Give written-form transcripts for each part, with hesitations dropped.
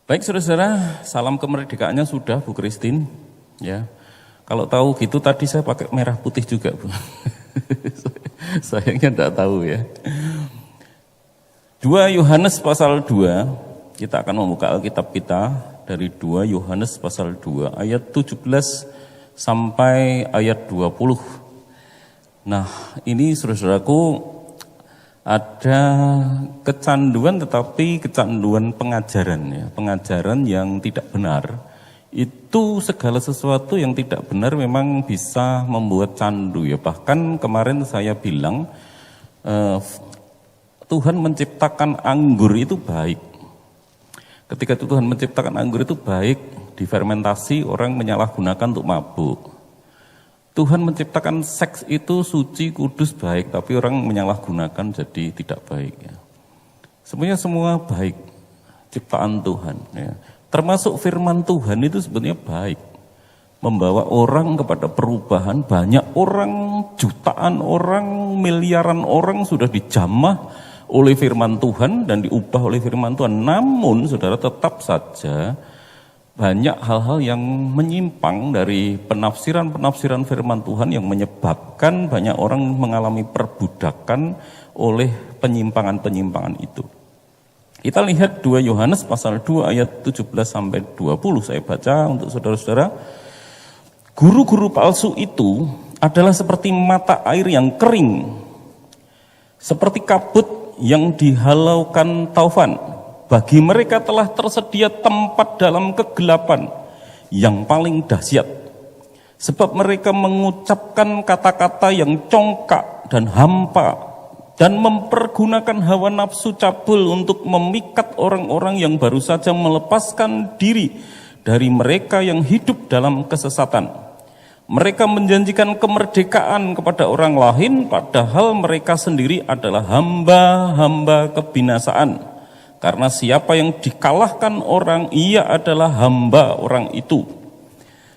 Baik saudara-saudara, salam kemerdekaannya sudah Bu Christine. Ya, kalau tahu gitu tadi saya pakai merah putih juga Bu. Sayangnya enggak tahu ya. 2 Yohanes pasal 2, kita akan membuka Alkitab kita dari 2 Yohanes pasal 2 ayat 17 sampai ayat 20. Nah, ini saudara-saudaraku ada kecanduan, tetapi kecanduan pengajaran ya, pengajaran yang tidak benar. Itu segala sesuatu yang tidak benar memang bisa membuat candu ya. Bahkan kemarin saya bilang Tuhan menciptakan anggur itu baik. Ketika Tuhan menciptakan anggur itu baik, difermentasi orang menyalahgunakan untuk mabuk. Tuhan menciptakan seks itu suci, kudus, baik, tapi orang menyalahgunakan jadi tidak baik. Ya. Sebenarnya semua baik, ciptaan Tuhan. Ya. Termasuk firman Tuhan itu sebenarnya baik. Membawa orang kepada perubahan, banyak orang, jutaan orang, miliaran orang sudah dijamah oleh firman Tuhan dan diubah oleh firman Tuhan. Namun saudara tetap saja banyak hal-hal yang menyimpang dari penafsiran-penafsiran firman Tuhan yang menyebabkan banyak orang mengalami perbudakan oleh penyimpangan-penyimpangan itu. Kita lihat 2 Yohanes pasal 2 ayat 17 sampai 20, saya baca untuk saudara-saudara. Guru-guru palsu itu adalah seperti mata air yang kering, seperti kabut yang dihalaukan taufan. Bagi mereka telah tersedia tempat dalam kegelapan yang paling dahsyat. Sebab mereka mengucapkan kata-kata yang congkak dan hampa dan mempergunakan hawa nafsu cabul untuk memikat orang-orang yang baru saja melepaskan diri dari mereka yang hidup dalam kesesatan. Mereka menjanjikan kemerdekaan kepada orang lain, padahal mereka sendiri adalah hamba-hamba kebinasaan. Karena siapa yang dikalahkan orang, ia adalah hamba orang itu.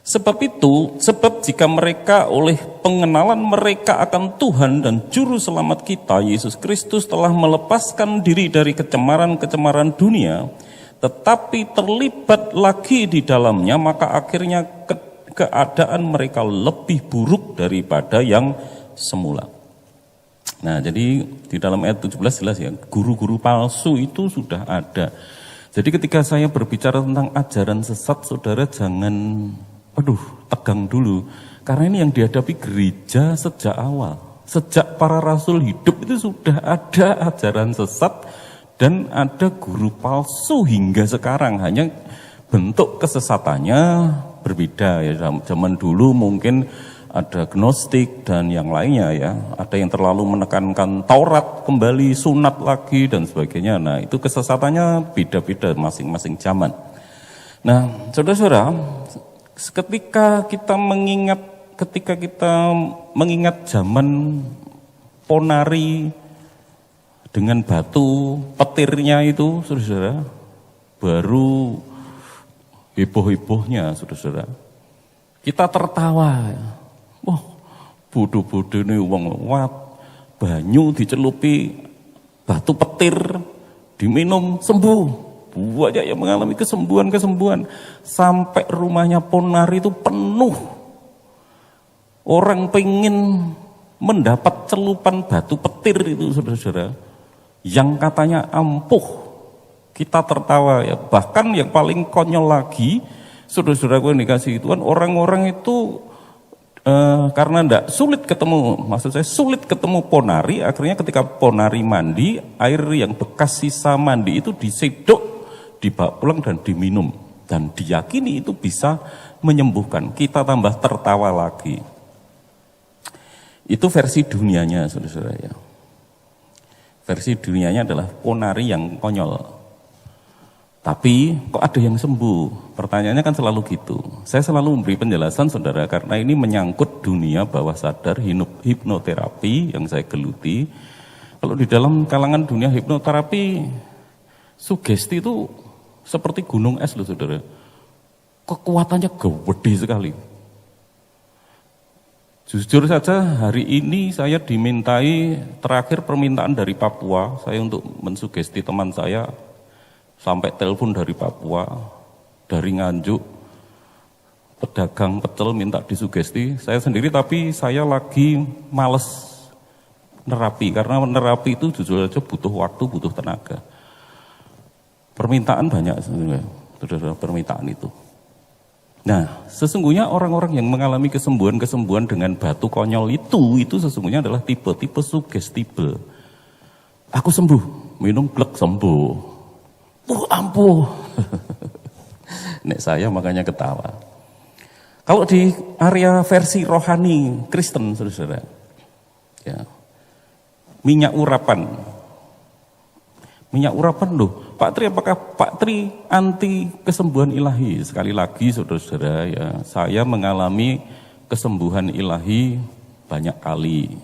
Sebab jika mereka oleh pengenalan mereka akan Tuhan dan Juru Selamat kita, Yesus Kristus telah melepaskan diri dari kecemaran-kecemaran dunia, tetapi terlibat lagi di dalamnya, maka akhirnya keadaan mereka lebih buruk daripada yang semula. Nah, jadi di dalam ayat 17 jelas ya, guru-guru palsu itu sudah ada. Jadi ketika saya berbicara tentang ajaran sesat, saudara jangan, tegang dulu. Karena ini yang dihadapi gereja sejak awal. Sejak para rasul hidup itu sudah ada ajaran sesat dan ada guru palsu hingga sekarang. Hanya bentuk kesesatannya berbeda ya. Zaman dulu mungkin ada gnostik dan yang lainnya ya, ada yang terlalu menekankan Taurat kembali, sunat lagi dan sebagainya. Nah itu kesesatannya beda-beda masing-masing zaman. Nah saudara-saudara, ketika kita mengingat zaman ponari dengan batu petirnya itu, saudara-saudara, baru heboh-hebohnya saudara-saudara. Kita tertawa ya. Wah, bodoh-bodoh ini wong lewat, banyu dicelupi batu petir, diminum sembuh. Banyak yang mengalami kesembuhan-kesembuhan. Sampai rumahnya ponari itu penuh. Orang pengen mendapat celupan batu petir itu saudara-saudara, yang katanya ampuh. Kita tertawa ya. Bahkan yang paling konyol lagi, saudara-saudara yang dikasih Tuhan, orang-orang itu karena sulit ketemu ponari, akhirnya ketika ponari mandi, air yang bekas sisa mandi itu disedok, dibawa pulang dan diminum, dan diyakini itu bisa menyembuhkan. Kita tambah tertawa lagi. Itu versi dunianya saudara-saudara ya. Versi dunianya adalah ponari yang konyol. Tapi kok ada yang sembuh? Pertanyaannya kan selalu gitu. Saya selalu memberi penjelasan saudara, karena ini menyangkut dunia bawah sadar, hipnoterapi yang saya geluti. Kalau di dalam kalangan dunia hipnoterapi, sugesti itu seperti gunung es loh saudara. Kekuatannya gede sekali. Jujur saja hari ini saya dimintai, terakhir permintaan dari Papua, saya untuk mensugesti teman saya sampai telepon dari Papua, dari Nganjuk, pedagang pecel minta disugesti. Saya sendiri tapi saya lagi males nerapi, karena nerapi itu jujur aja butuh waktu, butuh tenaga. Permintaan banyak sebenarnya, saudara, permintaan itu. Nah, sesungguhnya orang-orang yang mengalami kesembuhan-kesembuhan dengan batu konyol itu sesungguhnya adalah tipe-tipe sugestible. Aku sembuh, minum glek sembuh. Ampuh. Nek saya makanya ketawa. Kalau di area versi rohani Kristen, saudara, ya, minyak urapan loh. Pak Tri, apakah Pak Tri anti kesembuhan ilahi? Sekali lagi saudara-saudara, ya, saya mengalami kesembuhan ilahi banyak kali,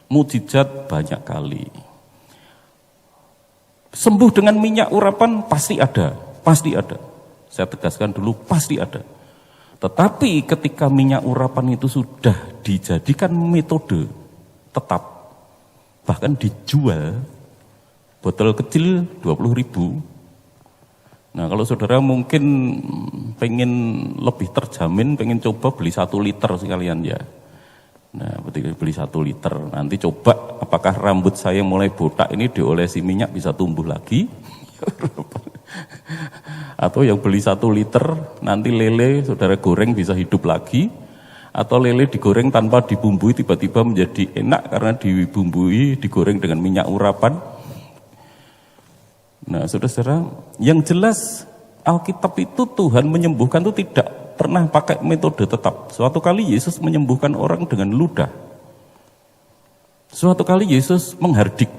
mujizat banyak kali. Sembuh dengan minyak urapan pasti ada. Saya tegaskan dulu, pasti ada. Tetapi ketika minyak urapan itu sudah dijadikan metode tetap, bahkan dijual, botol kecil 20.000. Nah, kalau saudara mungkin pengen lebih terjamin, pengen coba beli 1 liter sekalian ya. Nah, beli 1 liter, nanti coba apakah rambut saya mulai botak ini diolesi minyak bisa tumbuh lagi. Atau yang beli 1 liter, nanti lele saudara goreng bisa hidup lagi. Atau lele digoreng tanpa dibumbui tiba-tiba menjadi enak karena dibumbui, digoreng dengan minyak urapan. Nah, saudara-saudara, yang jelas Alkitab itu Tuhan menyembuhkan itu tidak pernah pakai metode tetap. Suatu kali Yesus menyembuhkan orang dengan ludah. Suatu kali Yesus menghardik.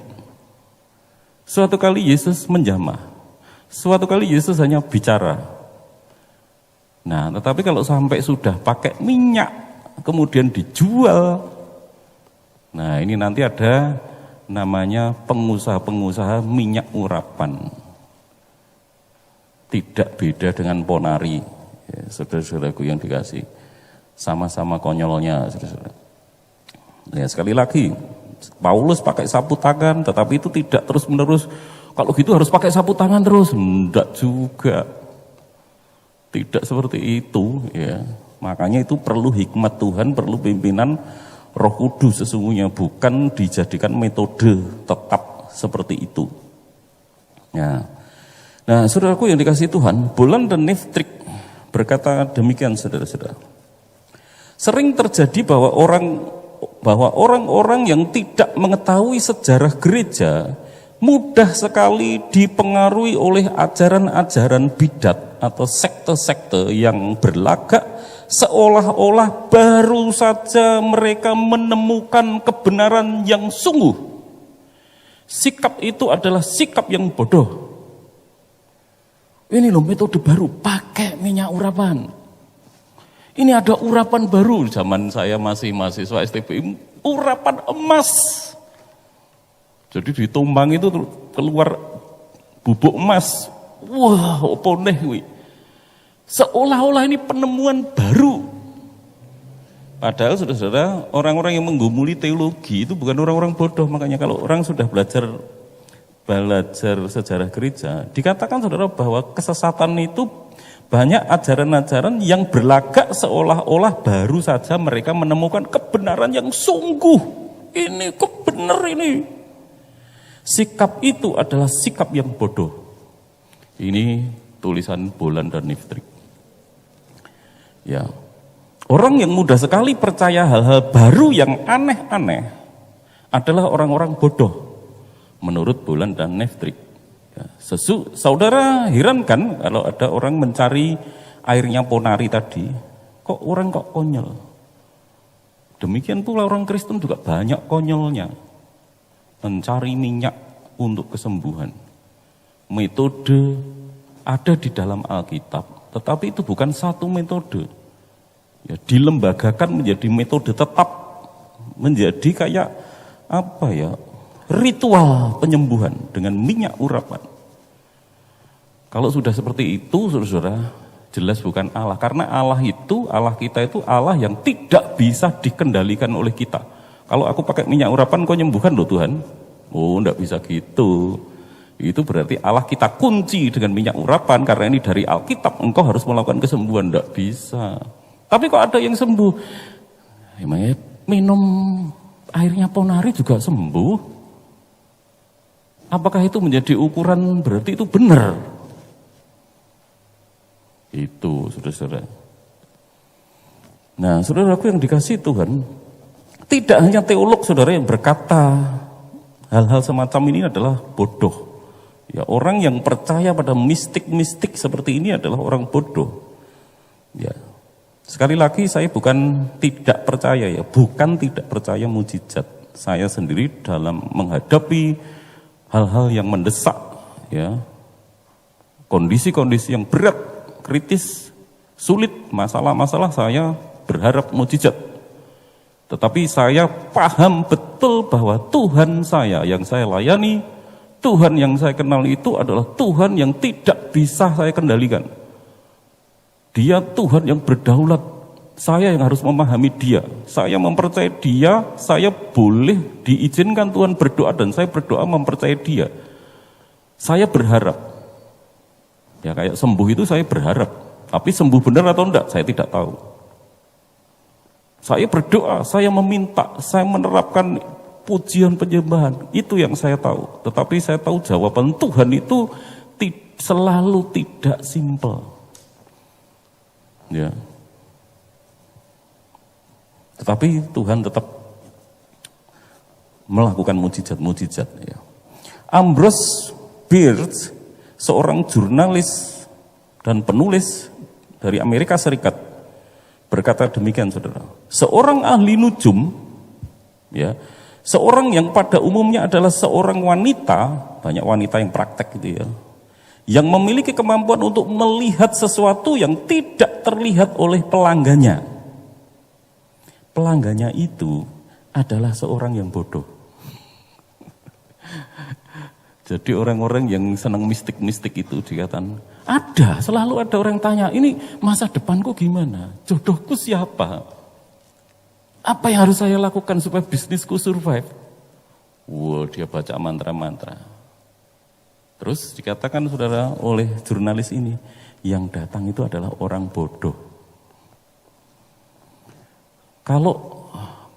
Suatu kali Yesus menjamah. Suatu kali Yesus hanya bicara. Nah, tetapi kalau sampai sudah pakai minyak, kemudian dijual, nah ini nanti ada namanya pengusaha-pengusaha minyak urapan. Tidak beda dengan ponari, ya, saudara-saudaraku yang dikasih. Sama-sama konyolnya, saudara-saudara. Ya, sekali lagi, Paulus pakai sapu tangan, tetapi itu tidak terus-menerus. Kalau gitu harus pakai sapu tangan terus, enggak juga. Tidak seperti itu, ya. Makanya itu perlu hikmat Tuhan, perlu pimpinan Roh Kudus sesungguhnya, bukan dijadikan metode tetap seperti itu. Ya. Nah, saudaraku yang dikasihi Tuhan, Bolan dan Neftrik berkata demikian, saudara-saudara. Sering terjadi bahwa orang-orang yang tidak mengetahui sejarah gereja mudah sekali dipengaruhi oleh ajaran-ajaran bidat atau sekte-sekte yang berlagak seolah-olah baru saja mereka menemukan kebenaran yang sungguh. Sikap itu adalah sikap yang bodoh. Ini loh metode baru, pakai minyak urapan. Ini ada urapan baru, zaman saya masih mahasiswa STBI, urapan emas. Jadi ditumbang itu keluar bubuk emas. Wah, apa nih? Seolah-olah ini penemuan baru. Padahal saudara-saudara, orang-orang yang menggumuli teologi itu bukan orang-orang bodoh. Makanya kalau orang sudah belajar sejarah gereja, dikatakan saudara bahwa kesesatan itu banyak ajaran-ajaran yang berlagak seolah-olah baru saja mereka menemukan kebenaran yang sungguh. Ini kebenar ini. Sikap itu adalah sikap yang bodoh. Ini tulisan Bolan dan Neftrik. Ya, orang yang mudah sekali percaya hal-hal baru yang aneh-aneh adalah orang-orang bodoh. Menurut Bolan dan Neftrik. Ya, saudara heran kan kalau ada orang mencari airnya ponari tadi, kok orang kok konyol. Demikian pula orang Kristen juga banyak konyolnya. Mencari minyak untuk kesembuhan. Metode ada di dalam Alkitab, tetapi itu bukan satu metode. Ya, dilembagakan menjadi metode tetap, menjadi kayak apa ya? Ritual penyembuhan dengan minyak urapan. Kalau sudah seperti itu, saudara, jelas bukan Allah. Karena Allah kita itu Allah yang tidak bisa dikendalikan oleh kita. Kalau aku pakai minyak urapan, kau nyembuhkan loh Tuhan. Oh, enggak bisa gitu. Itu berarti Allah kita kunci dengan minyak urapan, karena ini dari Alkitab, engkau harus melakukan kesembuhan. Tidak bisa. Tapi kok ada yang sembuh? Emangnya minum airnya Ponari juga sembuh? Apakah itu menjadi ukuran berarti itu benar? Itu, saudara-saudara. Nah, saudaraku yang dikasihi Tuhan, tidak hanya teolog saudara yang berkata hal-hal semacam ini adalah bodoh. Ya, orang yang percaya pada mistik-mistik seperti ini adalah orang bodoh. Ya. Sekali lagi saya bukan tidak percaya ya, bukan tidak percaya mujizat. Saya sendiri dalam menghadapi hal-hal yang mendesak ya. Kondisi-kondisi yang berat, kritis, sulit, masalah-masalah saya berharap mujizat. Tetapi saya paham betul bahwa Tuhan saya yang saya layani, Tuhan yang saya kenal itu adalah Tuhan yang tidak bisa saya kendalikan. Dia Tuhan yang berdaulat. Saya yang harus memahami Dia. Saya mempercayai Dia, saya boleh diizinkan Tuhan berdoa dan saya berdoa mempercayai Dia. Saya berharap. Ya kayak sembuh itu saya berharap. Tapi sembuh benar atau enggak, saya tidak tahu. Saya berdoa, saya meminta, saya menerapkan pujian penyembahan, itu yang saya tahu. Tetapi saya tahu jawaban Tuhan itu selalu tidak simpel. Ya. Tetapi Tuhan tetap melakukan mujizat-mujizat. Ya. Ambrose Bierce, seorang jurnalis dan penulis dari Amerika Serikat, berkata demikian, saudara. Seorang ahli nujum, ya, seorang yang pada umumnya adalah seorang wanita, banyak wanita yang praktek gitu ya, yang memiliki kemampuan untuk melihat sesuatu yang tidak terlihat oleh pelanggannya. Pelanggannya itu adalah seorang yang bodoh. Jadi orang-orang yang senang mistik-mistik itu dikatakan, selalu ada orang tanya, ini masa depanku gimana? Jodohku siapa? Apa yang harus saya lakukan supaya bisnisku survive? Wow, dia baca mantra-mantra. Terus dikatakan saudara oleh jurnalis ini, yang datang itu adalah orang bodoh. Kalau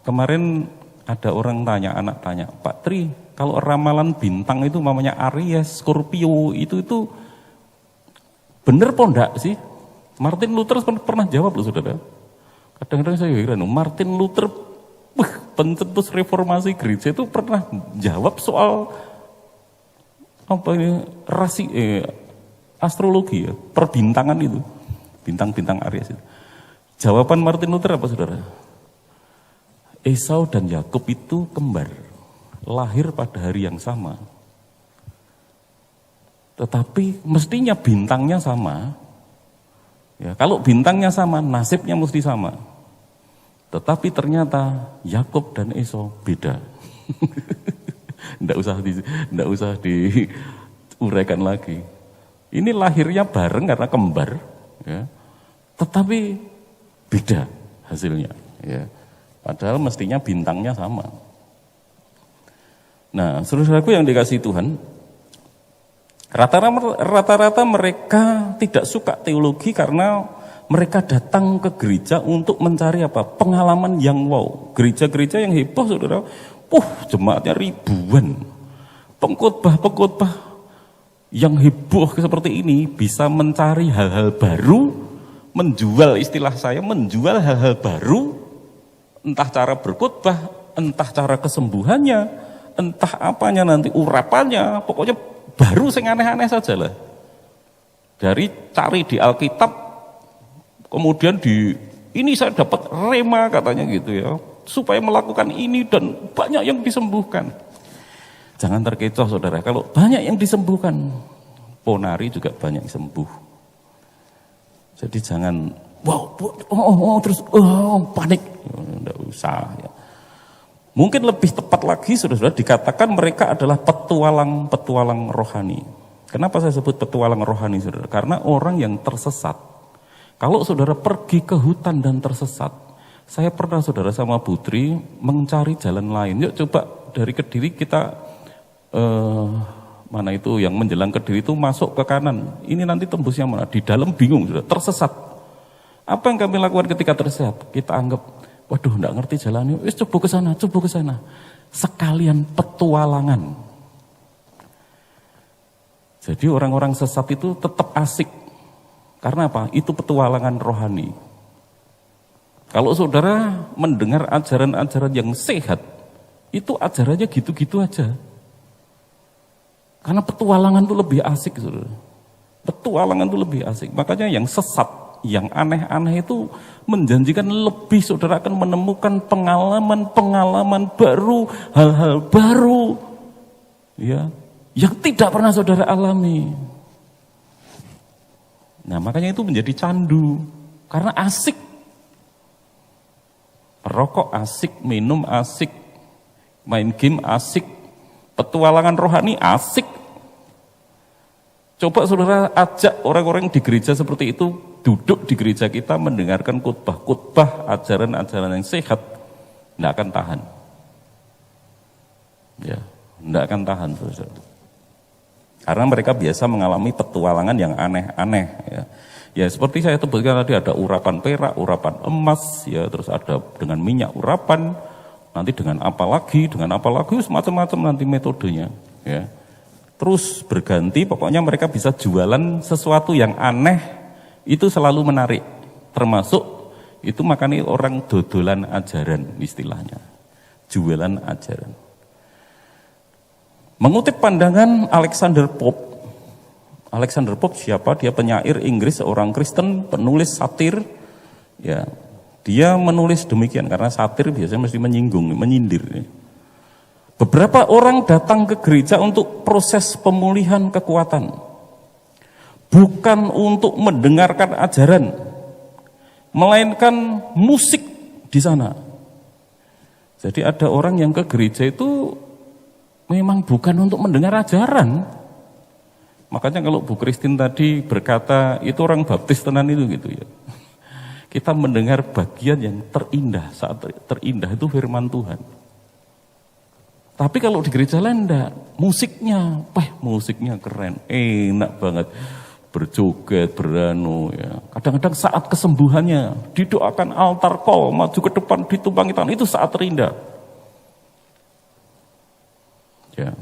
kemarin ada orang tanya, anak tanya, Pak Tri, kalau ramalan bintang itu namanya Aries, Scorpio, itu benar apa enggak sih? Martin Luther pernah jawab loh saudara. Kadang-kadang saya heran, Martin Luther, pencetus reformasi gereja itu pernah jawab soal apa ini astrologi ya, perbintangan itu, bintang-bintang Aries itu. Jawaban Martin Luther apa saudara? Esau dan Yakub itu kembar, lahir pada hari yang sama. Tetapi mestinya bintangnya sama. Ya, kalau bintangnya sama, nasibnya mesti sama. Tetapi ternyata Yakub dan Esau beda. Nggak usah diuraikan lagi. Ini lahirnya bareng karena kembar, ya. Tetapi beda hasilnya. Ya. Padahal mestinya bintangnya sama. Nah, saudaraku yang dikasihi Tuhan, rata-rata mereka tidak suka teologi karena mereka datang ke gereja untuk mencari apa? Pengalaman yang wow. Gereja-gereja yang heboh, saudara, jemaatnya ribuan. Pengkhotbah yang heboh seperti ini bisa mencari hal-hal baru, menjual, istilah saya, menjual hal-hal baru, entah cara berkhotbah, entah cara kesembuhannya, entah apanya nanti, urapannya, pokoknya baru sing aneh-aneh saja lah. Dari cari di Alkitab, kemudian ini saya dapat rema katanya gitu ya, supaya melakukan ini dan banyak yang disembuhkan. Jangan terkecoh saudara, kalau banyak yang disembuhkan, ponari juga banyak yang sembuh. Jadi jangan terus panik, enggak usah ya. Mungkin lebih tepat lagi saudara dikatakan mereka adalah petualang rohani. Kenapa saya sebut petualang rohani saudara? Karena orang yang tersesat, kalau saudara pergi ke hutan dan tersesat, saya pernah saudara sama Putri mencari jalan lain. Yuk coba dari Kediri kita Mana itu yang menjelang Kediri itu masuk ke kanan. Ini nanti tembusnya mana? Di dalam bingung, sudah tersesat. Apa yang kami lakukan ketika tersesat? Kita anggap, waduh, enggak ngerti jalannya. Wis coba ke sana, coba ke sana. Sekalian petualangan. Jadi orang-orang sesat itu tetap asik. Karena apa? Itu petualangan rohani. Kalau saudara mendengar ajaran-ajaran yang sehat, itu ajarannya gitu-gitu aja. Karena petualangan itu lebih asik, saudara. Petualangan itu lebih asik. Makanya yang sesat, yang aneh-aneh itu menjanjikan lebih, saudara akan menemukan pengalaman-pengalaman baru, hal-hal baru, ya, yang tidak pernah saudara alami. Nah, makanya itu menjadi candu, karena asik. Rokok asik, minum asik, main game asik, petualangan rohani asik. Coba saudara ajak orang-orang di gereja seperti itu duduk di gereja kita mendengarkan khotbah ajaran-ajaran yang sehat, tidak akan tahan. Ya, tidak akan tahan, saudara. Karena mereka biasa mengalami petualangan yang aneh-aneh. Ya. Ya seperti saya sebutkan tadi, ada urapan perak, urapan emas, ya terus ada dengan minyak urapan, nanti dengan apa lagi, semacam-macam nanti metodenya. Ya. Terus berganti, pokoknya mereka bisa jualan sesuatu yang aneh, itu selalu menarik. Termasuk itu makanya orang dodolan ajaran istilahnya, jualan ajaran. Mengutip pandangan Alexander Pope. Alexander Pope siapa? Dia penyair Inggris, seorang Kristen, penulis satir. Ya, dia menulis demikian karena satir biasanya mesti menyinggung, menyindir. Beberapa orang datang ke gereja untuk proses pemulihan kekuatan, bukan untuk mendengarkan ajaran, melainkan musik di sana. Jadi ada orang yang ke gereja itu memang bukan untuk mendengar ajaran. Makanya kalau Bu Christine tadi berkata itu orang baptis tenan itu gitu ya. Kita mendengar bagian yang terindah, saat terindah itu firman Tuhan. Tapi kalau di gereja lain enggak, musiknya keren, enak banget. Berjoget, beranu ya. Kadang-kadang saat kesembuhannya didoakan altar call, maju ke depan ditumpangi tangan, itu saat terindah. Ya.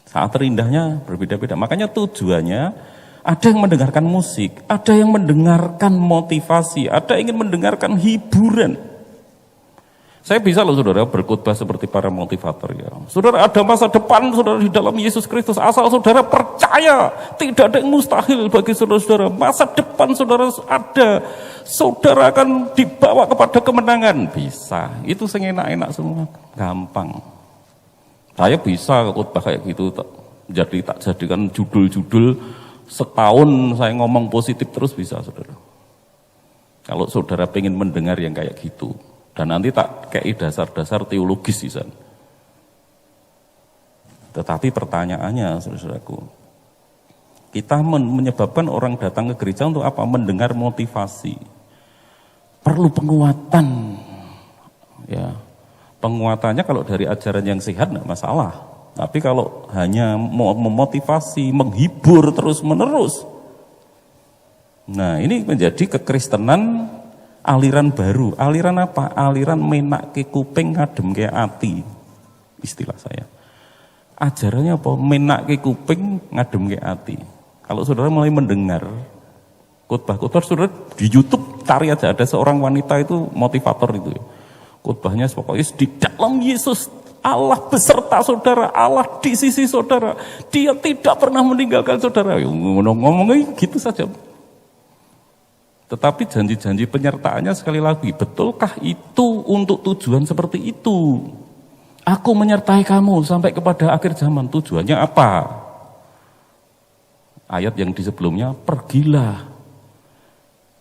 Saat terindahnya berbeda-beda. Makanya tujuannya ada yang mendengarkan musik, ada yang mendengarkan motivasi, ada yang ingin mendengarkan hiburan. Saya bisa loh saudara berkhotbah seperti para motivator ya. Saudara ada masa depan saudara di dalam Yesus Kristus. Asal saudara percaya, tidak ada yang mustahil bagi saudara-saudara. Masa depan saudara ada, saudara akan dibawa kepada kemenangan. Bisa, itu enak-enak semua, gampang. Saya bisa khotbah kayak gitu, jadi tak jadikan judul-judul setahun saya ngomong positif terus bisa saudara. Kalau saudara pengen mendengar yang kayak gitu, dan nanti tak kayak dasar-dasar teologis di sana. Tetapi pertanyaannya saudaraku, kita menyebabkan orang datang ke gereja untuk apa? Mendengar motivasi. Perlu penguatan, ya. Penguatannya kalau dari ajaran yang sehat tidak masalah. Tapi kalau hanya memotivasi, menghibur terus-menerus. Nah ini menjadi kekristenan aliran baru. Aliran apa? Aliran menak ke kuping, ngadem ke ati. Istilah saya. Ajarannya apa? Menak ke kuping, ngadem ke ati. Kalau saudara mulai mendengar khotbah-khotbah, saudara di YouTube cari aja, ada seorang wanita itu motivator itu ya. Khotbahnya pokoknya di dalam Yesus Allah beserta saudara, Allah di sisi saudara, Dia tidak pernah meninggalkan saudara. Ngomong-ngomongnya gitu saja. Tetapi janji-janji penyertaannya sekali lagi, betulkah itu untuk tujuan seperti itu? Aku menyertai kamu sampai kepada akhir zaman. Tujuannya apa? Ayat yang di sebelumnya, pergilah.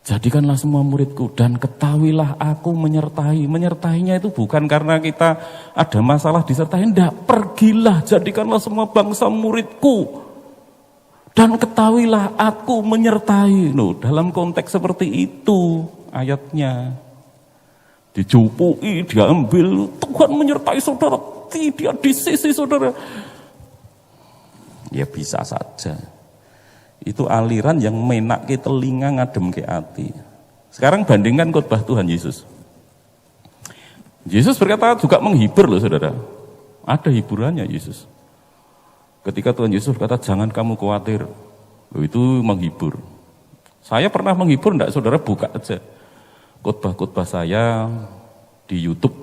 Jadikanlah semua muridku dan ketahuilah aku menyertai. Menyertainya itu bukan karena kita ada masalah disertai. Tidak, pergilah jadikanlah semua bangsa muridku. Dan ketahuilah aku menyertai. Loh, dalam konteks seperti itu ayatnya. Dijupui, diambil. Tuhan menyertai saudara. Tidak di sisi saudara. Ya bisa saja. Itu aliran yang menakke telinga, ngademke hati. Sekarang bandingkan khotbah Tuhan Yesus. Yesus berkata juga menghibur loh saudara. Ada hiburannya Yesus. Ketika Tuhan Yesus berkata jangan kamu khawatir. Itu menghibur. Saya pernah menghibur enggak saudara, buka aja khotbah-khotbah saya di YouTube.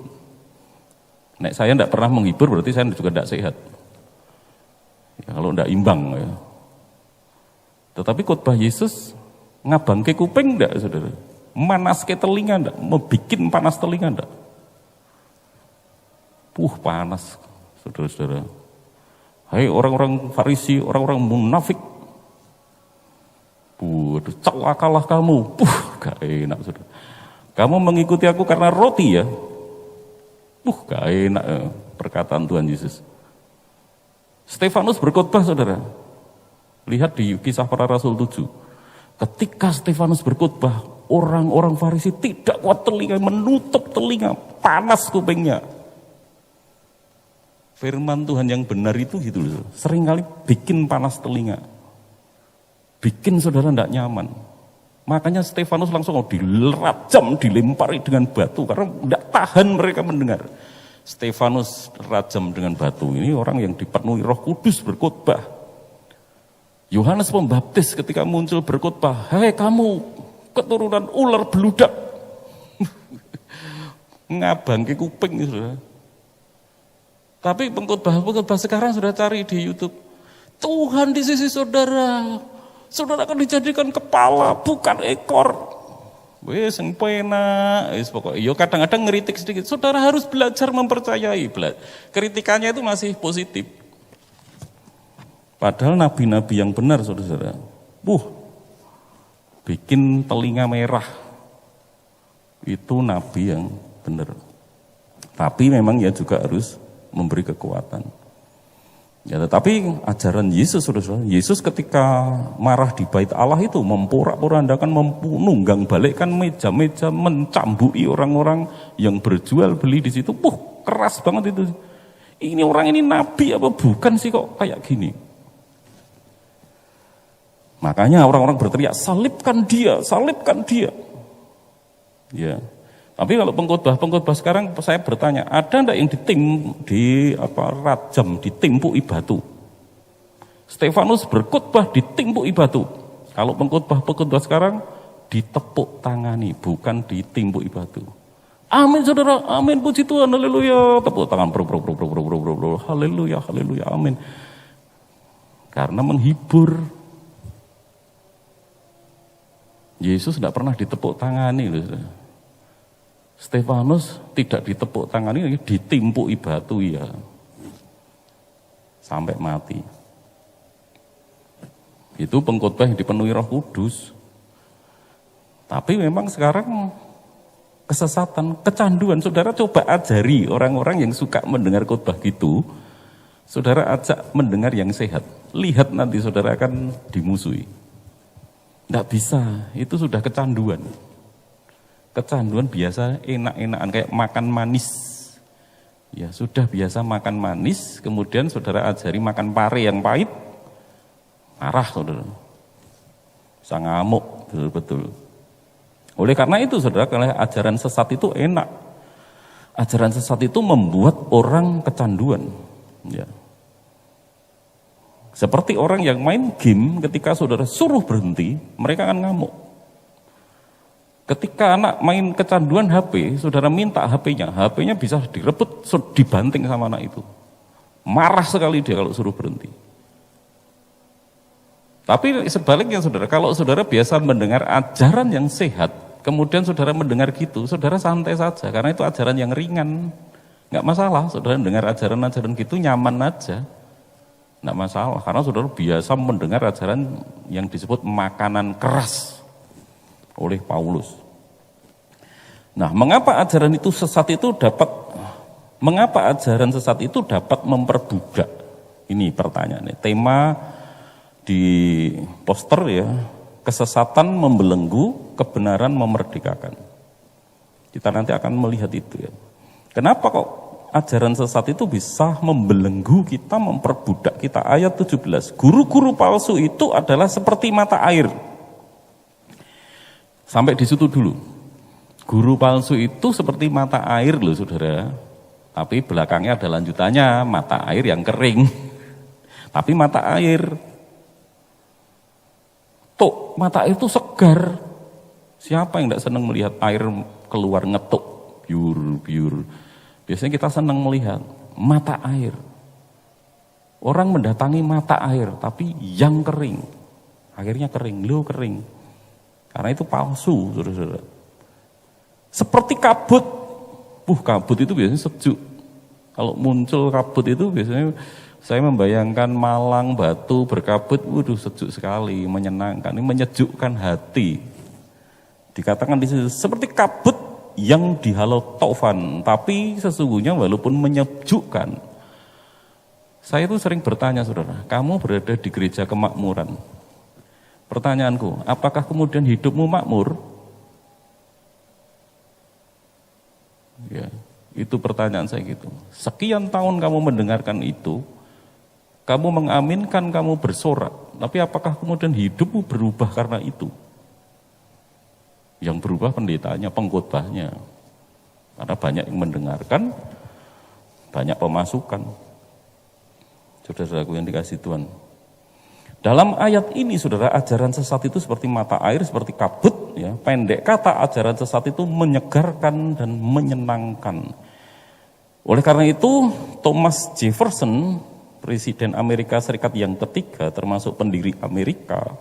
Nek saya enggak pernah menghibur berarti saya juga enggak sehat. Ya, kalau enggak imbang ya. Tetapi khotbah Yesus ngabangke kuping enggak saudara? Manaske telinga enggak? Membikin panas telinga enggak? Panas saudara-saudara. Hai orang-orang Farisi, orang-orang munafik. Aduh, celakalah kamu. Gak enak saudara. Kamu mengikuti aku karena roti ya? Gak enak perkataan Tuhan Yesus. Stefanus berkhotbah saudara. Lihat di Kisah Para Rasul 7. Ketika Stefanus berkhotbah, orang-orang Farisi tidak kuat telinga, menutup telinga, panas kupingnya. Firman Tuhan yang benar itu gitu loh. Seringkali bikin panas telinga. Bikin saudara tidak nyaman. Makanya Stefanus langsung dirajam, dilempari dengan batu karena tidak tahan mereka mendengar. Stefanus rajam dengan batu. Ini orang yang dipenuhi Roh Kudus berkhotbah. Yohanes Pembaptis ketika muncul berkhotbah, "Hei kamu keturunan ular beludak." Ngabangke kuping saudara. Tapi pengkhotbah sekarang sudah cari di YouTube. Tuhan di sisi saudara. Saudara akan dijadikan kepala, bukan ekor. Wes sing penak, wis pokoknya. Yo kadang-kadang ngeritik sedikit. Saudara harus belajar mempercayai. Kritikannya itu masih positif. Padahal nabi-nabi yang benar, saudara. Bikin telinga merah. Itu nabi yang benar. Tapi memang ya juga harus memberi kekuatan. Ya, tetapi ajaran Yesus, saudara, Yesus ketika marah di bait Allah itu memporak-porandakan, menunggang balikkan meja-meja, mencambui orang-orang yang berjual beli di situ. Keras banget itu. Ini orang ini nabi apa bukan sih kok kayak gini? Makanya orang-orang berteriak, salibkan dia, salibkan dia. Ya. Tapi kalau pengkhotbah sekarang saya bertanya, ada enggak yang rajam, ditimpuki batu? Stefanus berkhotbah ditimpuki batu. Kalau pengkhotbah sekarang ditepuk tangani, bukan ditimpuki batu. Amin saudara, amin, puji Tuhan, haleluya. Tepuk tangan, haleluya, haleluya, amin. Karena menghibur. Yesus tidak pernah ditepuk tangani loh saudara. Stefanus tidak ditepuk tangani, ditimpuki batu ya. Sampai mati. Itu pengkhotbah yang dipenuhi Roh Kudus. Tapi memang sekarang kesesatan, kecanduan. Saudara coba ajari orang-orang yang suka mendengar khotbah gitu. Saudara ajak mendengar yang sehat. Lihat nanti saudara akan dimusuhi. Tidak bisa, itu sudah kecanduan. Kecanduan biasa enak-enakan kayak makan manis. Ya sudah biasa makan manis, kemudian saudara ajari makan pare yang pahit, marah saudara. Bisa ngamuk, betul-betul. Oleh karena itu saudara, kalau ajaran sesat itu enak. Ajaran sesat itu membuat orang kecanduan. Ya. Seperti orang yang main game, ketika saudara suruh berhenti, mereka akan ngamuk. Ketika anak main kecanduan HP, saudara minta HP-nya bisa direbut, dibanting sama anak itu. Marah sekali dia kalau suruh berhenti. Tapi sebaliknya saudara, kalau saudara biasa mendengar ajaran yang sehat, kemudian saudara mendengar gitu, saudara santai saja, karena itu ajaran yang ringan. Nggak masalah, saudara mendengar ajaran-ajaran gitu nyaman aja. Nggak masalah, karena saudara biasa mendengar ajaran yang disebut makanan keras oleh Paulus. Nah, mengapa ajaran sesat itu dapat memperbudak? Ini pertanyaannya. Tema di poster ya, kesesatan membelenggu, kebenaran memerdekakan. Kita nanti akan melihat itu ya. Kenapa kok ajaran sesat itu bisa membelenggu kita, memperbudak kita. Ayat 17, guru-guru palsu itu adalah seperti mata air. Sampai di situ dulu. Guru palsu itu seperti mata air loh saudara. Tapi belakangnya ada lanjutannya, mata air yang kering. Tapi mata air. Tuh, mata air itu segar. Siapa yang tidak senang melihat air keluar ngetuk, biur. Biasanya kita senang melihat mata air. Orang mendatangi mata air, tapi yang kering. Akhirnya kering, kering. Karena itu palsu, saudara-saudara. Seperti kabut. Kabut itu biasanya sejuk. Kalau muncul kabut itu biasanya saya membayangkan Malang, Batu, berkabut, sejuk sekali, menyenangkan, ini menyejukkan hati. Dikatakan di situ seperti kabut yang dihalau taufan, tapi sesungguhnya walaupun menyejukkan. Saya itu sering bertanya saudara, kamu berada di gereja kemakmuran. Pertanyaanku, apakah kemudian hidupmu makmur? Ya, itu pertanyaan saya gitu. Sekian tahun kamu mendengarkan itu, kamu mengaminkan, kamu bersorak, tapi apakah kemudian hidupmu berubah karena itu? Yang berubah pendetanya, pengkhotbahnya. Karena banyak yang mendengarkan, banyak pemasukan. Saudara-saudaraku yang dikasihi Tuhan. Dalam ayat ini saudara, ajaran sesat itu seperti mata air, seperti kabut. Ya. Pendek kata, ajaran sesat itu menyegarkan dan menyenangkan. Oleh karena itu, Thomas Jefferson, Presiden Amerika Serikat yang ketiga, termasuk pendiri Amerika,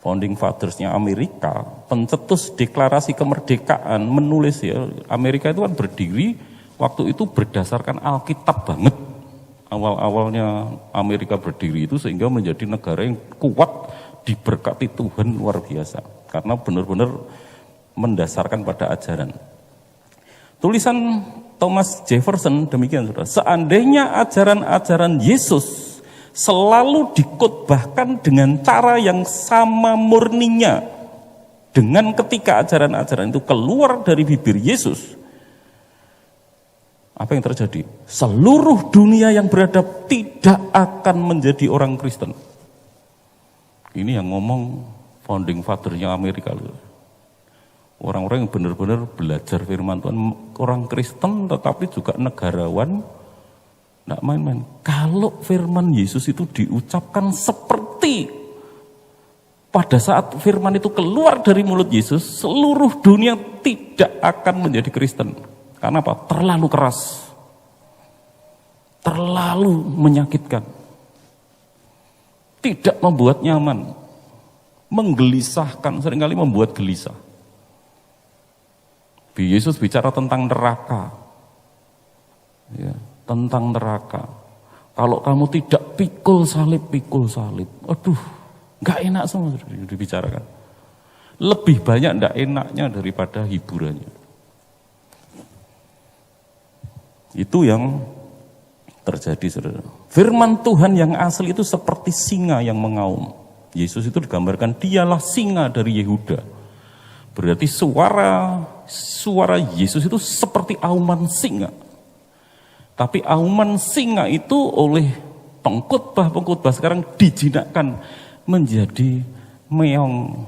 founding fathers-nya Amerika, pencetus deklarasi kemerdekaan, menulis ya, Amerika itu kan berdiri waktu itu berdasarkan Alkitab banget. Awal-awalnya Amerika berdiri itu sehingga menjadi negara yang kuat, diberkati Tuhan luar biasa. Karena benar-benar mendasarkan pada ajaran. Tulisan Thomas Jefferson demikian saudara, seandainya ajaran-ajaran Yesus selalu dikotbahkan dengan cara yang sama murninya dengan ketika ajaran-ajaran itu keluar dari bibir Yesus, apa yang terjadi? Seluruh dunia yang beradab tidak akan menjadi orang Kristen. Ini yang ngomong founding father-nya Amerika. Orang-orang yang benar-benar belajar firman Tuhan, orang Kristen tetapi juga negarawan, tidak main-main. Kalau firman Yesus itu diucapkan seperti pada saat firman itu keluar dari mulut Yesus, seluruh dunia tidak akan menjadi Kristen. Karena apa? Terlalu keras, terlalu menyakitkan, tidak membuat nyaman, menggelisahkan, seringkali membuat gelisah. Yesus bicara tentang neraka, ya, tentang neraka. Kalau kamu tidak pikul salib, aduh, nggak enak semua dibicarakan. Lebih banyak nggak enaknya daripada hiburannya. Itu yang terjadi saudara. Firman Tuhan yang asli itu seperti singa yang mengaum. Yesus itu digambarkan dialah singa dari Yehuda. Berarti suara Yesus itu seperti auman singa. Tapi auman singa itu oleh pengkhotbah sekarang dijinakkan menjadi meong.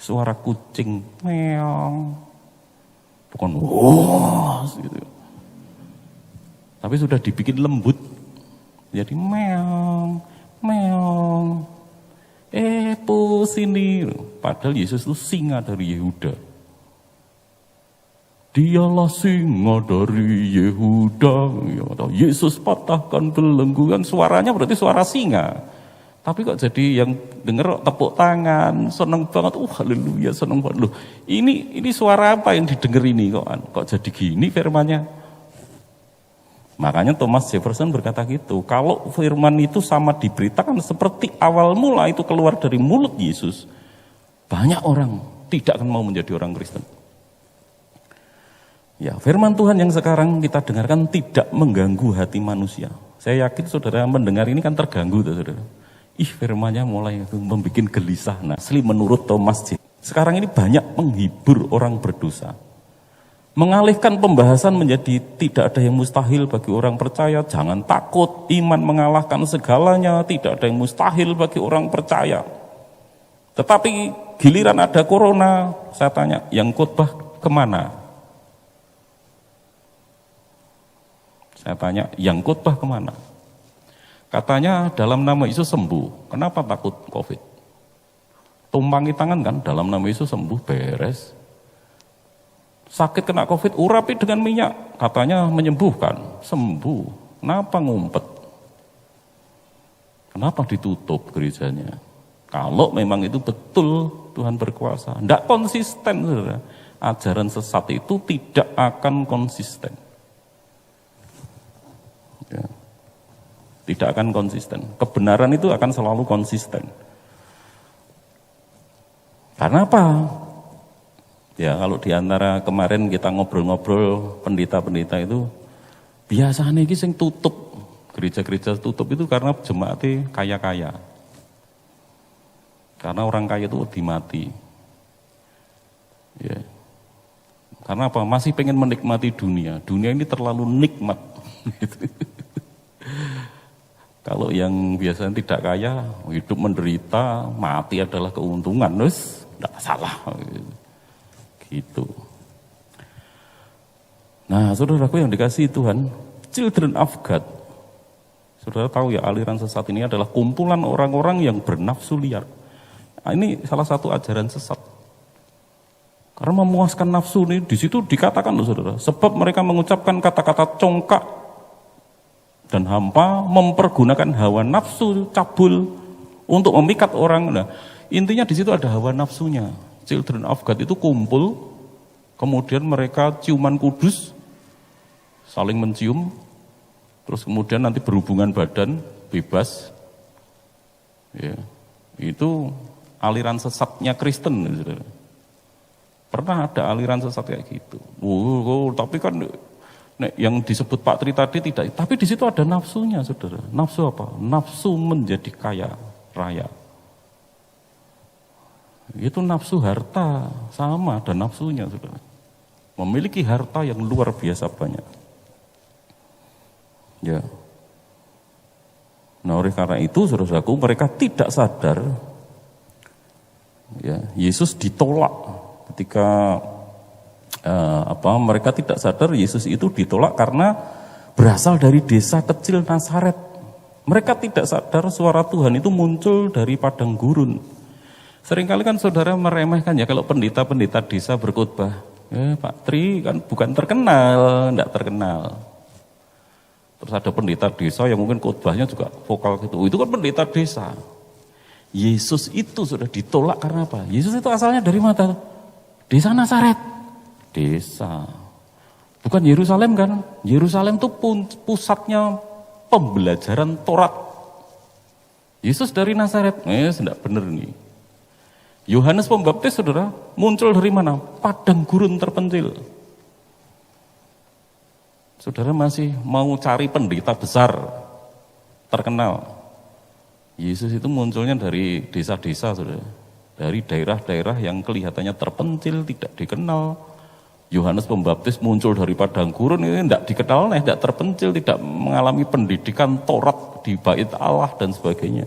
Suara kucing meong. Bukan gitu. Tapi sudah dibikin lembut, jadi meong. Sini. Padahal Yesus itu singa dari Yehuda. Dialah singa dari Yehuda. Yesus patahkan belenggu, kan suaranya berarti suara singa. Tapi kok jadi yang denger tepuk tangan, seneng banget, haleluya, seneng banget. Loh, ini suara apa yang didengar ini kok jadi gini firmannya? Makanya Thomas Jefferson berkata gitu, kalau firman itu sama diberitakan seperti awal mula itu keluar dari mulut Yesus, banyak orang tidak akan mau menjadi orang Kristen. Ya, firman Tuhan yang sekarang kita dengarkan tidak mengganggu hati manusia. Saya yakin saudara mendengar ini kan terganggu tuh saudara. Firmannya mulai membuat gelisah. Nah, asli menurut Thomas Jefferson, sekarang ini banyak menghibur orang berdosa. Mengalihkan pembahasan menjadi tidak ada yang mustahil bagi orang percaya, jangan takut, iman mengalahkan segalanya, tidak ada yang mustahil bagi orang percaya. Tetapi giliran ada corona, saya tanya, yang khotbah kemana? Saya tanya, yang khotbah kemana? Katanya dalam nama Yesus sembuh, kenapa takut COVID? Tumpangi tangan kan, dalam nama Yesus sembuh, beres. Sakit kena COVID, urapi dengan minyak, katanya menyembuhkan, sembuh. Kenapa ngumpet? Kenapa ditutup gerejanya? Kalau memang itu betul Tuhan berkuasa, tidak konsisten, saudara. Ajaran sesat itu tidak akan konsisten. Ya. Tidak akan konsisten. Kebenaran itu akan selalu konsisten. Karena apa? Ya kalau diantara kemarin kita ngobrol-ngobrol pendeta-pendeta itu biasanya ini yang tutup, gereja-gereja tutup itu karena jemaatnya kaya-kaya. Karena orang kaya itu dimati. Ya. Karena apa? Masih pengen menikmati dunia. Dunia ini terlalu nikmat. Kalau yang biasanya tidak kaya, hidup menderita, mati adalah keuntungan, terus tidak salah. Gitu. Nah, saudaraku yang dikasihi Tuhan, children of God. Saudara tahu ya, aliran sesat ini adalah kumpulan orang-orang yang bernafsu liar. Nah, ini salah satu ajaran sesat. Karena memuaskan nafsu ini di situ dikatakan loh saudara, sebab mereka mengucapkan kata-kata congkak dan hampa, mempergunakan hawa nafsu cabul untuk memikat orang. Nah, intinya di situ ada hawa nafsunya. Children of God itu kumpul, kemudian mereka ciuman kudus, saling mencium, terus kemudian nanti berhubungan badan, bebas. Ya, itu aliran sesatnya Kristen. Saudara. Pernah ada aliran sesat kayak gitu. Tapi kan yang disebut Pak Tri tadi tidak, tapi di situ ada nafsunya, saudara. Nafsu apa? Nafsu menjadi kaya raya. Itu nafsu harta, sama ada nafsunya, saudara. Memiliki harta yang luar biasa banyak. Ya. Nah, oleh karena itu, saudaraku, mereka tidak sadar. Ya, Yesus ditolak ketika mereka tidak sadar Yesus itu ditolak karena berasal dari desa kecil Nazaret. Mereka tidak sadar suara Tuhan itu muncul dari padang gurun. Seringkali kan saudara meremehkan ya kalau pendeta-pendeta desa berkhotbah. Pak Tri kan bukan terkenal, tidak terkenal. Terus ada pendeta desa yang mungkin khotbahnya juga vokal gitu. Itu kan pendeta desa. Yesus itu sudah ditolak karena apa? Yesus itu asalnya dari mana? Desa Nazaret. Desa. Bukan Yerusalem kan? Yerusalem itu pusatnya pembelajaran Taurat. Yesus dari Nazaret. Tidak benar nih. Yohanes Pembaptis, saudara, muncul dari mana? Padang gurun terpencil. Saudara masih mau cari pendeta besar, terkenal. Yesus itu munculnya dari desa-desa, saudara. Dari daerah-daerah yang kelihatannya terpencil, tidak dikenal. Yohanes Pembaptis muncul dari padang gurun, ini tidak dikenal, tidak terpencil, tidak mengalami pendidikan Taurat di bait Allah dan sebagainya.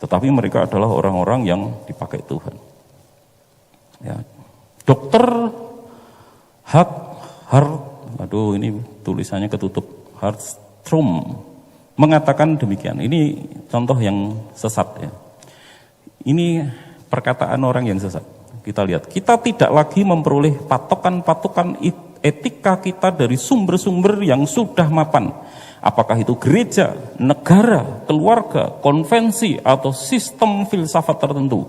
Tetapi mereka adalah orang-orang yang dipakai Tuhan. Ya. Dokter ini tulisannya ketutup, Hartstrom mengatakan demikian. Ini contoh yang sesat ya. Ini perkataan orang yang sesat. Kita lihat, kita tidak lagi memperoleh patokan-patokan etika kita dari sumber-sumber yang sudah mapan. Apakah itu gereja, negara, keluarga, konvensi, atau sistem filsafat tertentu.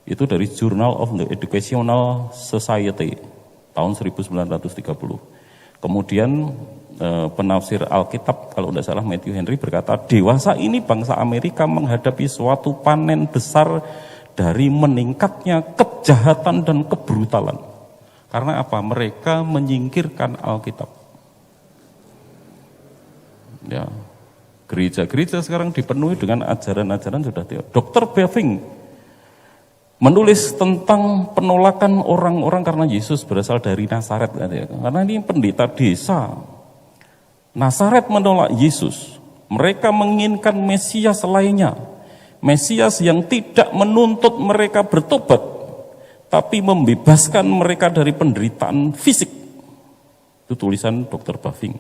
Itu dari Journal of the Educational Society, tahun 1930. Kemudian penafsir Alkitab, kalau tidak salah Matthew Henry berkata, dewasa ini bangsa Amerika menghadapi suatu panen besar dari meningkatnya kejahatan dan kebrutalan. Karena apa? Mereka menyingkirkan Alkitab. Ya, gereja-gereja sekarang dipenuhi dengan ajaran-ajaran sudah Dr. Beving menulis tentang penolakan orang-orang karena Yesus berasal dari Nazaret. Karena ini pendeta desa. Nazaret menolak Yesus. Mereka menginginkan Mesias lainnya. Mesias yang tidak menuntut mereka bertobat, tapi membebaskan mereka dari penderitaan fisik. Itu tulisan Dr. Bavinck.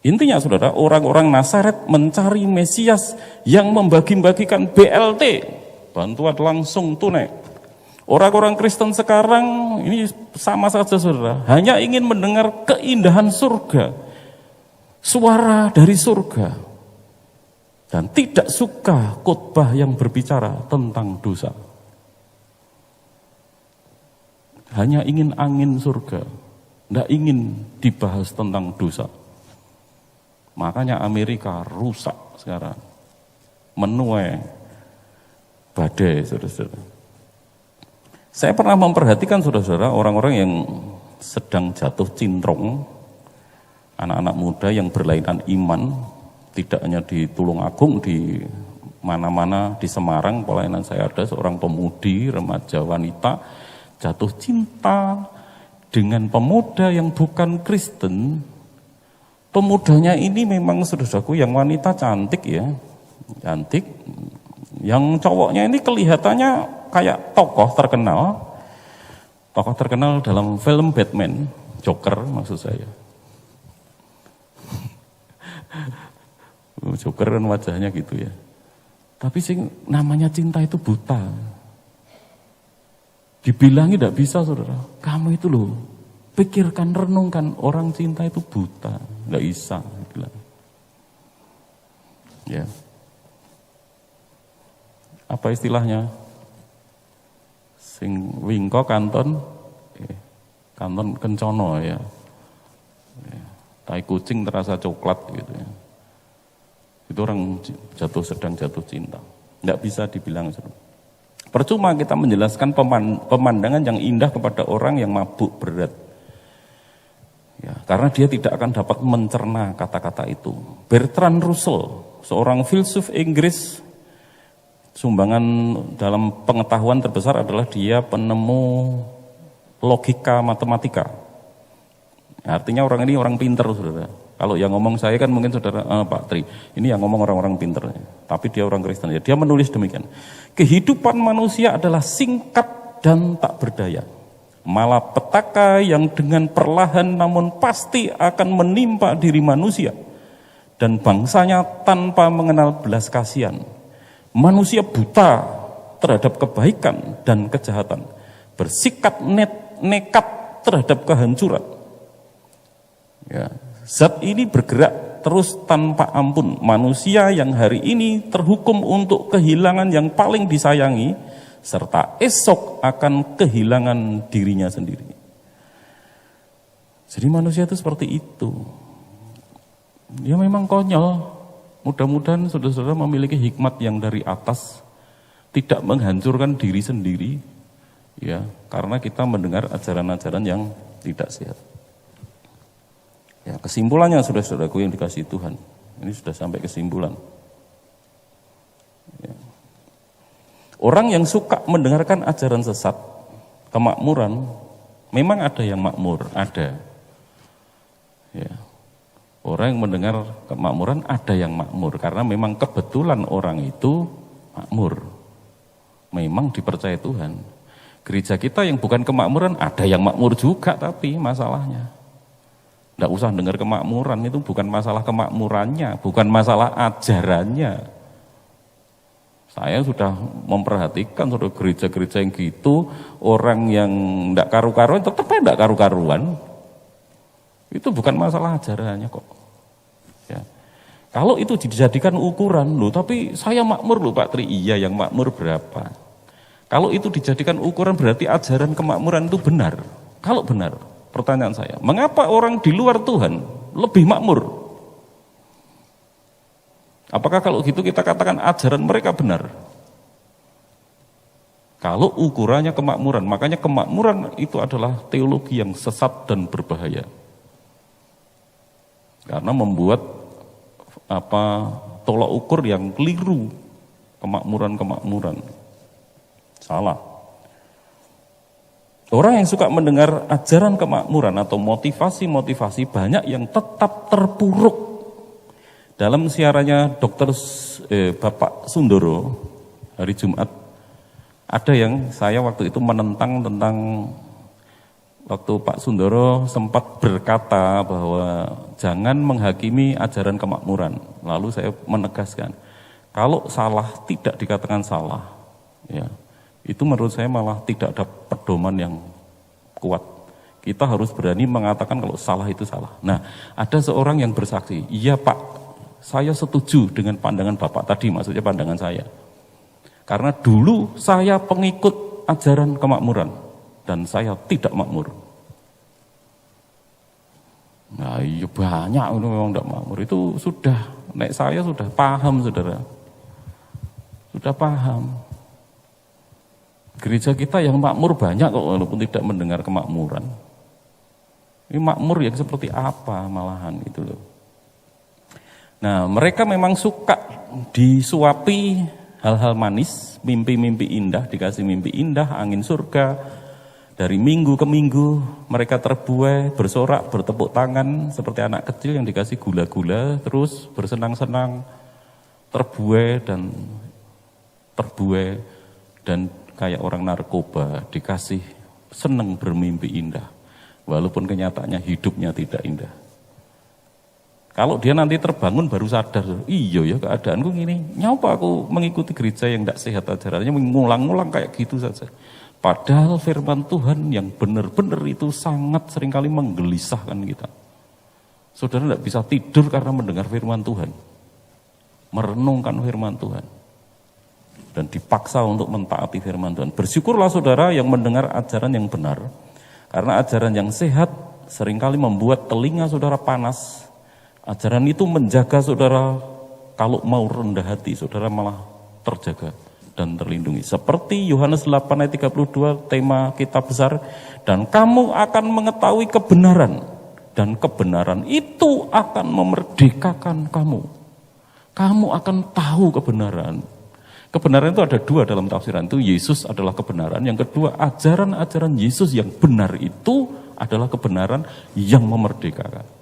Intinya saudara, orang-orang Nazaret mencari Mesias yang membagi-bagikan BLT, bantuan langsung tunai. Orang-orang Kristen sekarang ini sama saja saudara, hanya ingin mendengar keindahan surga, suara dari surga. Dan tidak suka khotbah yang berbicara tentang dosa. Hanya ingin angin surga, tidak ingin dibahas tentang dosa. Makanya Amerika rusak sekarang, menuai badai, saudara-saudara. Saya pernah memperhatikan saudara-saudara orang-orang yang sedang jatuh cintrong, anak-anak muda yang berlainan iman. Tidak hanya di Tulungagung, di mana-mana di Semarang pelayanan saya ada seorang pemudi, remaja wanita jatuh cinta dengan pemuda yang bukan Kristen. Pemudanya ini memang saudaraku yang wanita cantik ya, cantik. Yang cowoknya ini kelihatannya kayak tokoh terkenal dalam film Batman, Joker maksud saya. Joker kan wajahnya gitu ya. Tapi sih namanya cinta itu buta. Dibilangi tidak bisa saudara. Kamu itu loh, pikirkan, renungkan, orang cinta itu buta. Tidak bisa. Bilang. Ya. Apa istilahnya? Sing wingko kanton kencono ya. Tai kucing terasa coklat gitu ya. Itu orang sedang jatuh cinta. Tidak bisa dibilang. Percuma kita menjelaskan pemandangan yang indah kepada orang yang mabuk berat. Ya, karena dia tidak akan dapat mencerna kata-kata itu. Bertrand Russell, seorang filsuf Inggris, sumbangan dalam pengetahuan terbesar adalah dia penemu logika matematika. Artinya orang ini orang pinter, saudara. Kalau yang ngomong saya kan mungkin saudara Pak Tri, ini yang ngomong orang-orang pinter, tapi dia orang Kristen. Dia menulis demikian, kehidupan manusia adalah singkat dan tak berdaya. Malapetaka yang dengan perlahan namun pasti akan menimpa diri manusia dan bangsanya tanpa mengenal belas kasihan. Manusia buta terhadap kebaikan dan kejahatan, bersikap nekat terhadap kehancuran. Ya. Zat ini bergerak terus tanpa ampun. Manusia yang hari ini terhukum untuk kehilangan yang paling disayangi, serta esok akan kehilangan dirinya sendiri. Jadi manusia itu seperti itu. Dia memang konyol. Mudah-mudahan saudara-saudara memiliki hikmat yang dari atas, tidak menghancurkan diri sendiri, ya, karena kita mendengar ajaran-ajaran yang tidak sehat. Ya, kesimpulannya saudara-saudaraku yang dikasihi Tuhan, ini sudah sampai kesimpulan. Ya. Orang yang suka mendengarkan ajaran sesat, kemakmuran, memang ada yang makmur, ada. Ya. Orang yang mendengar kemakmuran ada yang makmur, karena memang kebetulan orang itu makmur, memang dipercaya Tuhan. Gereja kita yang bukan kemakmuran ada yang makmur juga, tapi masalahnya tidak usah dengar kemakmuran, itu bukan masalah kemakmurannya, bukan masalah ajarannya. Saya sudah memperhatikan saudara gereja-gereja yang gitu, orang yang tidak karu-karuan tetap tidak karu-karuan. Itu bukan masalah ajarannya kok. Ya. Kalau itu dijadikan ukuran, loh tapi saya makmur loh Pak Tri, iya yang makmur berapa? Kalau itu dijadikan ukuran berarti ajaran kemakmuran itu benar. Kalau benar, pertanyaan saya, mengapa orang di luar Tuhan lebih makmur? Apakah kalau gitu kita katakan ajaran mereka benar? Kalau ukurannya kemakmuran, makanya kemakmuran itu adalah teologi yang sesat dan berbahaya. Karena membuat tolak ukur yang keliru kemakmuran-kemakmuran. Salah. Orang yang suka mendengar ajaran kemakmuran atau motivasi-motivasi banyak yang tetap terpuruk. Dalam siarannya Bapak Sundoro hari Jumat, ada yang saya waktu itu menentang tentang waktu Pak Sundoro sempat berkata bahwa jangan menghakimi ajaran kemakmuran. Lalu saya menegaskan, kalau salah tidak dikatakan salah, ya, itu menurut saya malah tidak ada pedoman yang kuat. Kita harus berani mengatakan kalau salah itu salah. Nah, ada seorang yang bersaksi, iya Pak, saya setuju dengan pandangan Bapak tadi, maksudnya pandangan saya. Karena dulu saya pengikut ajaran kemakmuran dan saya tidak makmur. Nah iya banyak itu memang tidak makmur. Itu sudah, saya sudah paham saudara. Sudah paham. Gereja kita yang makmur banyak kok walaupun tidak mendengar kemakmuran. Ini makmur yang seperti apa malahan itu loh. Nah mereka memang suka disuapi hal-hal manis, mimpi-mimpi indah, dikasih mimpi indah, angin surga. Dari minggu ke minggu mereka terbuai, bersorak, bertepuk tangan seperti anak kecil yang dikasih gula-gula, terus bersenang-senang, terbuai dan kayak orang narkoba dikasih senang bermimpi indah. Walaupun kenyataannya hidupnya tidak indah. Kalau dia nanti terbangun baru sadar, iya ya keadaanku gini, nyapa aku mengikuti gereja yang tidak sehat ajarannya, mengulang-ulang kayak gitu saja. Padahal firman Tuhan yang benar-benar itu sangat seringkali menggelisahkan kita. Saudara tidak bisa tidur karena mendengar firman Tuhan, merenungkan firman Tuhan, dan dipaksa untuk mentaati firman Tuhan. Bersyukurlah saudara yang mendengar ajaran yang benar, karena ajaran yang sehat seringkali membuat telinga saudara panas. Ajaran itu menjaga saudara, kalau mau rendah hati, saudara malah terjaga dan terlindungi. Seperti Yohanes 8 ayat 32, tema kitab besar, dan kamu akan mengetahui kebenaran, dan kebenaran itu akan memerdekakan kamu. Kamu akan tahu kebenaran. Kebenaran itu ada dua dalam tafsiran, itu Yesus adalah kebenaran. Yang kedua, ajaran-ajaran Yesus yang benar itu adalah kebenaran yang memerdekakan.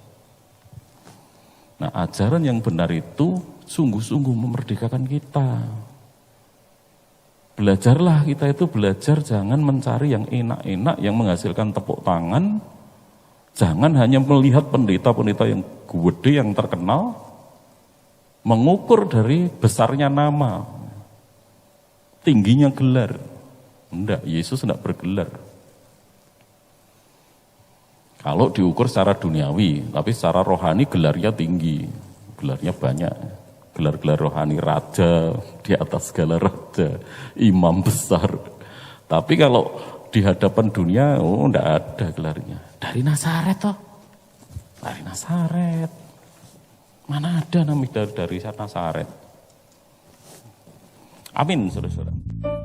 Nah, ajaran yang benar itu sungguh-sungguh memerdekakan kita. Belajarlah kita itu belajar, jangan mencari yang enak-enak, yang menghasilkan tepuk tangan. Jangan hanya melihat pendeta-pendeta yang gede, yang terkenal, mengukur dari besarnya nama, tingginya gelar. Enggak, Yesus enggak bergelar. Kalau diukur secara duniawi, tapi secara rohani gelarnya tinggi, gelarnya banyak. Gelar-gelar rohani, raja, di atas segala raja, imam besar. Tapi kalau di hadapan dunia, enggak ada gelarnya. Dari Nazaret toh, dari Nazaret. Mana ada namanya dari Nazaret. Amin, saudara-saudara.